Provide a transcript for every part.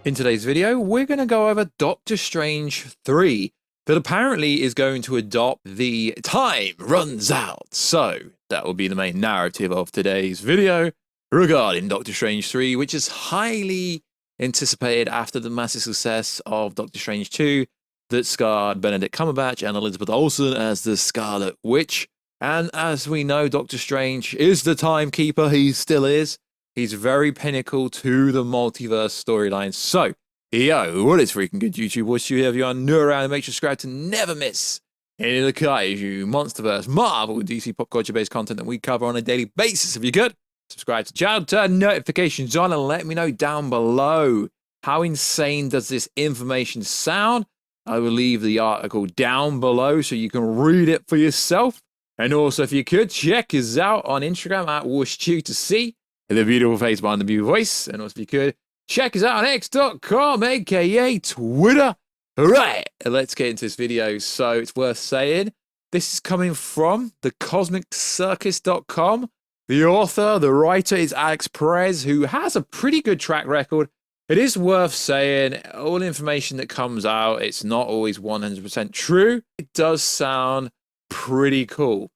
In today's video, we're going to go over Doctor Strange 3, that apparently is going to adopt the time runs out. So, that will be the main narrative of today's video regarding Doctor Strange 3, which is highly anticipated after the massive success of Doctor Strange 2 that scarred Benedict Cumberbatch and Elizabeth Olsen as the Scarlet Witch. And as we know, Doctor Strange is the timekeeper, he still is. He's very pinnacle to the multiverse storyline. So, yo, what is freaking good, YouTube? What's you here? If you are new around, make sure to subscribe to never miss any of the Kaiju, Monsterverse, Marvel, DC pop culture based content that we cover on a daily basis. If you're good, subscribe to the channel, turn notifications on, and let me know down below how insane does this information sound. I will leave the article down below so you can read it for yourself. And also, if you could, check us out on Instagram at WashTu to see the beautiful face behind the beautiful voice. And also, if you could, check us out on x.com, aka Twitter. All right, let's get into this video. So it's worth saying, this is coming from the CosmicCircus.com. The author, the writer is Alex Perez, who has a pretty good track record. It is worth saying, all information that comes out, it's not always 100% true. It does sound pretty cool.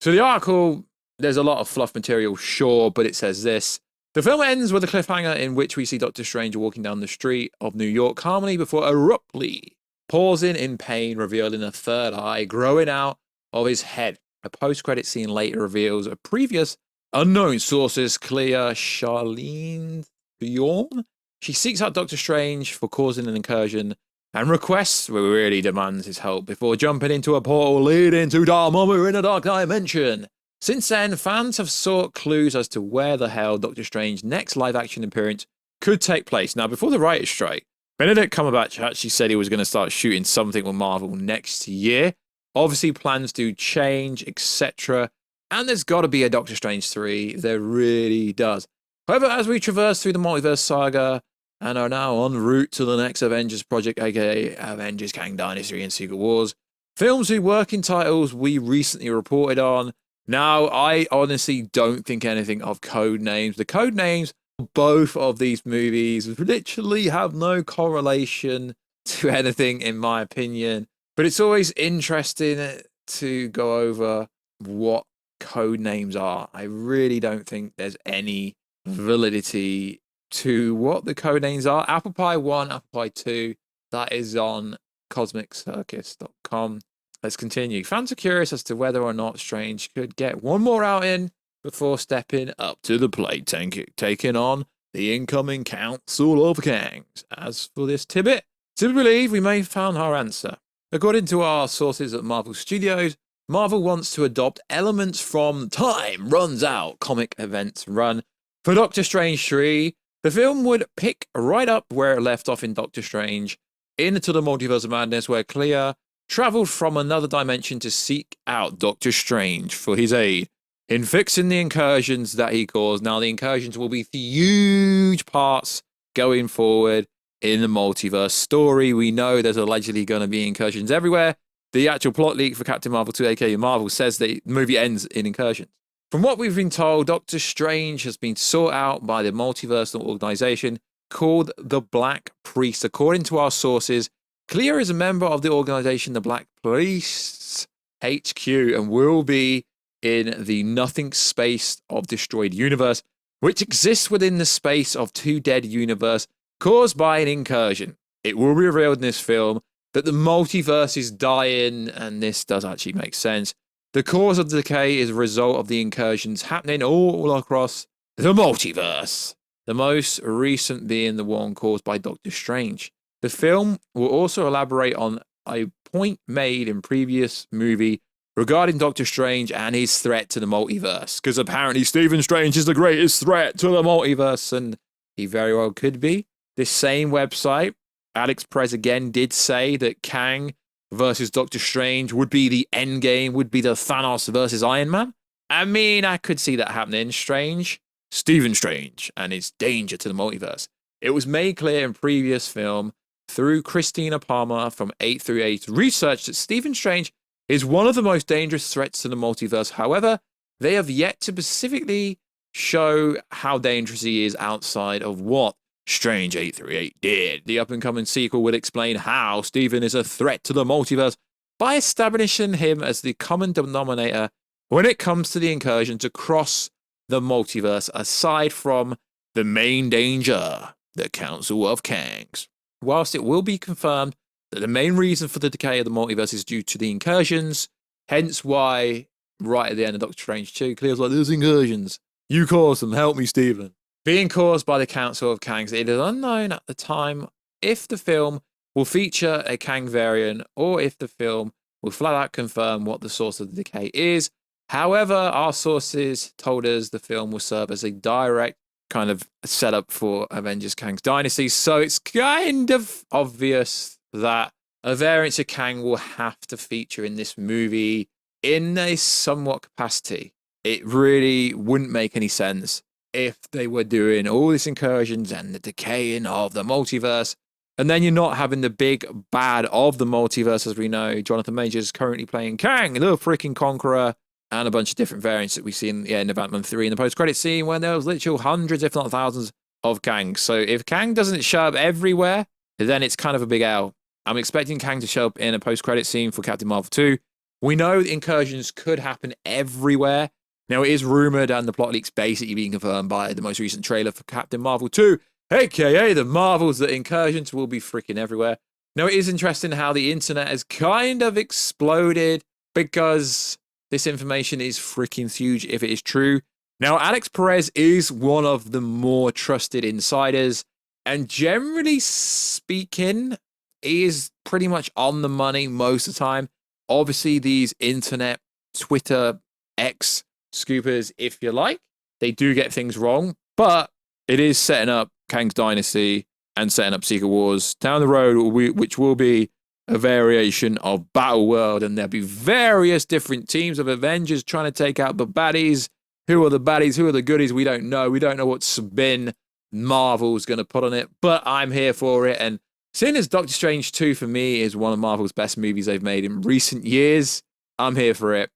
So the article, there's a lot of fluff material, sure, but it says this. The film ends with a cliffhanger in which we see Doctor Strange walking down the street of New York calmly before abruptly pausing in pain, revealing a third eye growing out of his head. A post-credit scene later reveals a previous unknown sources clear Charlene Bjorn. She seeks out Doctor Strange for causing an incursion and requests, really demands his help before jumping into a portal leading to Dormammu in a dark dimension. Since then, fans have sought clues as to where the hell Doctor Strange's next live-action appearance could take place. Now, before the writer's strike, Benedict Cumberbatch actually said he was going to start shooting something with Marvel next year. Obviously, plans do change, etc. And there's got to be a Doctor Strange 3. There really does. However, as we traverse through the multiverse saga and are now en route to the next Avengers project, aka Avengers, Kang, Dynasty, and Secret Wars, films whose working titles we recently reported on. Now, I honestly don't think anything of code names. The code names of both of these movies literally have no correlation to anything, in my opinion. But it's always interesting to go over what code names are. I really don't think there's any validity to what the code names are. Apple Pie 1, Apple Pie 2, that is on CosmicCircus.com. Let's continue. Fans are curious as to whether or not Strange could get one more outing before stepping up to the plate, taking on the incoming Council of Kangs. As for this tidbit, to believe we may have found our answer. According to our sources at Marvel Studios, Marvel wants to adopt elements from Time Runs Out comic events run. For Doctor Strange 3, the film would pick right up where it left off in Doctor Strange, into the Multiverse of Madness, where Clea traveled from another dimension to seek out Doctor Strange for his aid in fixing the incursions that he caused. Now, the incursions will be huge parts going forward in the multiverse story. We know there's allegedly going to be incursions everywhere. The actual plot leak for Captain Marvel 2, aka Marvel, says the movie ends in incursions. From what we've been told, Doctor Strange has been sought out by the multiversal organization called the Black Priest. According to our sources, Clea is a member of the organization, the Black Priests HQ, and will be in the Nothing Space of Destroyed universe, which exists within the Space of Two Dead universe caused by an incursion. It will be revealed in this film that the multiverse is dying, and this does actually make sense. The cause of the decay is a result of the incursions happening all across the multiverse, the most recent being the one caused by Doctor Strange. The film will also elaborate on a point made in previous movie regarding Doctor Strange and his threat to the multiverse, because apparently Stephen Strange is the greatest threat to the multiverse, and he very well could be. This same website, Alex Perez again did say that Kang versus Doctor Strange would be the end game, would be the Thanos versus Iron Man. I mean, I could see that happening. Stephen Strange and his danger to the multiverse. It was made clear in previous film through Christina Palmer from 8 through 8 research that Stephen Strange is one of the most dangerous threats to the multiverse. However, they have yet to specifically show how dangerous he is outside of what Strange 838 did. The up-and-coming sequel would explain how Stephen is a threat to the multiverse by establishing him as the common denominator when it comes to the incursions across the multiverse, aside from the main danger, the Council of Kangs. Whilst it will be confirmed that the main reason for the decay of the multiverse is due to the incursions, hence why right at the end of Doctor Strange 2, Cleo's like, there's incursions. You caused them, help me, Stephen. Being caused by the Council of Kangs, it is unknown at the time if the film will feature a Kang variant or if the film will flat out confirm what the source of the decay is. However, our sources told us the film will serve as a direct kind of setup for Avengers Kang's Dynasty, so it's kind of obvious that a variant of Kang will have to feature in this movie in a somewhat capacity. It really wouldn't make any sense if they were doing all these incursions and the decaying of the multiverse, and then you're not having the big bad of the multiverse, as we know. Jonathan Majors is currently playing Kang, the freaking Conqueror, and a bunch of different variants that we see in the end of Ant-Man 3 in the post-credit scene, where there was literal hundreds, if not thousands, of Kang. So if Kang doesn't show up everywhere, then it's kind of a big L. I'm expecting Kang to show up in a post-credit scene for Captain Marvel 2. We know the incursions could happen everywhere. Now, it is rumored, and the plot leaks basically being confirmed by the most recent trailer for Captain Marvel 2, aka the Marvels, that incursions will be freaking everywhere. Now, it is interesting how the internet has kind of exploded because this information is freaking huge if it is true. Now, Alex Perez is one of the more trusted insiders, and generally speaking, he is pretty much on the money most of the time. Obviously, these internet, Twitter, X scoopers, if you like, they do get things wrong, but it is setting up Kang's Dynasty and setting up Secret Wars down the road, which will be a variation of Battle World, and there'll be various different teams of Avengers trying to take out the baddies. Who are the baddies? Who are the goodies? We don't know. We don't know what spin Marvel's going to put on it, but I'm here for it. And seeing as Doctor Strange 2 for me is one of Marvel's best movies they've made in recent years, I'm here for it.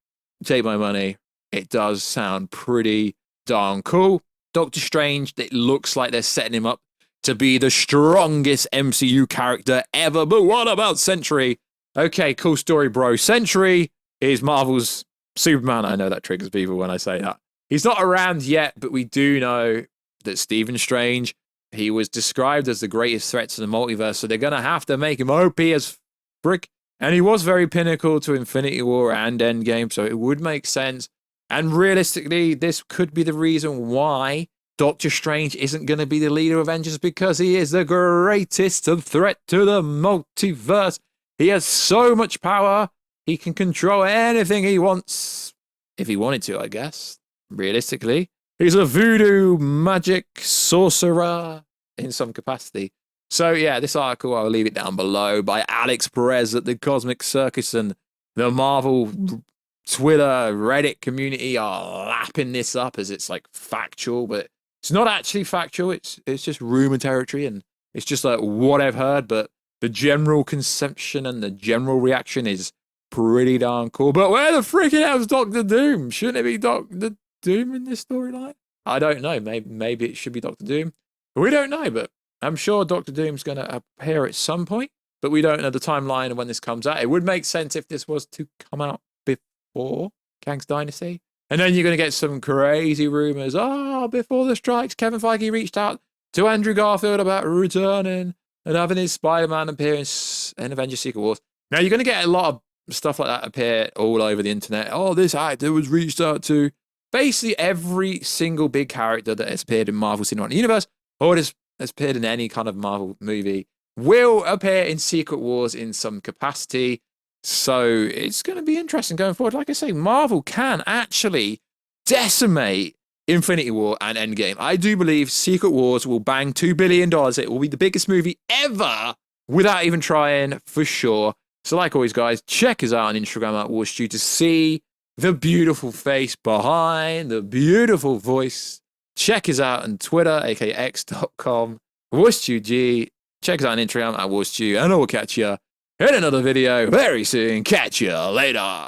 Take my money. It does sound pretty darn cool. Doctor Strange, it looks like they're setting him up to be the strongest MCU character ever. But what about Sentry? Okay, cool story, bro. Sentry is Marvel's Superman. I know that triggers people when I say that. He's not around yet, but we do know that Stephen Strange, he was described as the greatest threat to the multiverse, so they're going to have to make him OP as frick. And he was very pinnacle to Infinity War and Endgame, so it would make sense. And realistically, this could be the reason why Doctor Strange isn't going to be the leader of Avengers, because he is the greatest threat to the multiverse. He has so much power, he can control anything he wants. If he wanted to, I guess. Realistically. He's a voodoo magic sorcerer in some capacity. So yeah, this article, I'll leave it down below, by Alex Perez at the Cosmic Circus, and the Marvel Twitter, Reddit community are lapping this up as it's like factual, but it's not actually factual. It's just rumor territory, and it's just like what I've heard, but the general conception and the general reaction is pretty darn cool. But where the freaking hell's Doctor Doom? Shouldn't it be Doctor Doom in this storyline? I don't know. Maybe it should be Doctor Doom. But we don't know, but I'm sure Doctor Doom's going to appear at some point, but we don't know the timeline of when this comes out. It would make sense if this was to come out before Kang's Dynasty. And then you're going to get some crazy rumors. Before the strikes, Kevin Feige reached out to Andrew Garfield about returning and having his Spider-Man appearance in Avengers Secret Wars. Now, you're going to get a lot of stuff like that appear all over the internet. This actor was reached out to. Basically, every single big character that has appeared in Marvel Cinematic Universe, or has appeared in any kind of Marvel movie, will appear in Secret Wars in some capacity. So it's going to be interesting going forward. Like I say, Marvel can actually decimate Infinity War and Endgame. I do believe Secret Wars will bang $2 billion. It will be the biggest movie ever without even trying, for sure. So like always, guys, check us out on Instagram at WarStew to see the beautiful face behind the beautiful voice. Check us out on Twitter, aka x.com, WarStewG. Check us out on Instagram at WarStew, and I will catch you in another video very soon. Catch you later.